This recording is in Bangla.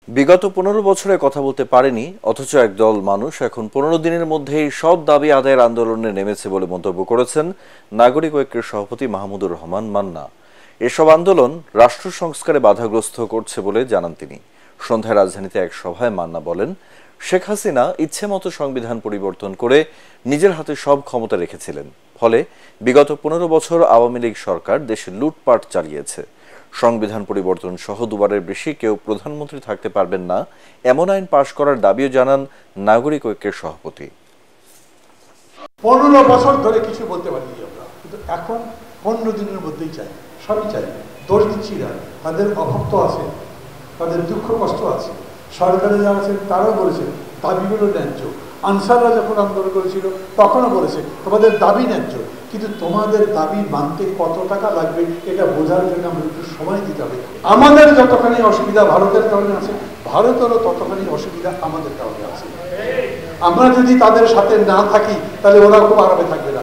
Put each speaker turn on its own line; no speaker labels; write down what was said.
বিগত 15 বছরে কথা বলতে পারেনি, অথচ একদল মানুষ এখন 15 দিনের মধ্যেই সব দাবি আদায়ের আন্দোলনে নেমেছে বলে মন্তব্য করেছেন নাগরিক ঐক্যের সভাপতি মাহমুদুর রহমান মান্না। এসব আন্দোলন রাষ্ট্র সংস্কারে বাধাগ্রস্ত করছে বলে জানান তিনি। সন্ধ্যায় রাজধানীতে এক সভায় মান্না বলেন, শেখ হাসিনা ইচ্ছেমতো সংবিধান পরিবর্তন করে নিজের হাতে সব ক্ষমতা রেখেছিলেন। ফলে বিগত 15 বছর আওয়ামী লীগ সরকার দেশে লুটপাট চালিয়েছে। সংবিধান পরিবর্তন সহ দুবারের বেশি কেউ প্রধানমন্ত্রী থাকতে পারবেন না, এমন আইন পাশ করার দাবিও জানান নাগরিক ঐক্যের সভাপতি।
15 বছর ধরে কিছু বলতে পারিনি আমরা, কিন্তু এখন 15 দিনের মধ্যেই চাই, সবই চাই। দোষ দিচ্ছি না, তাদের অভাব তো আছে, তাদের দুঃখ কষ্ট আছে। সরকারে যারা আছেন তারাও বলেছেন দাবিগুলো ন্যায্য। আনসাররা যখন আন্দোলন করেছিল তখনও বলেছে তোমাদের দাবি ন্যায্য, কিন্তু তোমাদের দাবি মানতে কত টাকা লাগবে এটা বোঝার জন্য আমাদের একটু সময় দিতে হবে। আমাদের যতখানি অসুবিধা ভারতের কারণে আছে, ভারতেরও ততখানি অসুবিধা আমাদের কারণে আছে। আমরা যদি তাদের সাথে না থাকি তাহলে ওরা খুব আরামে থাকবে না।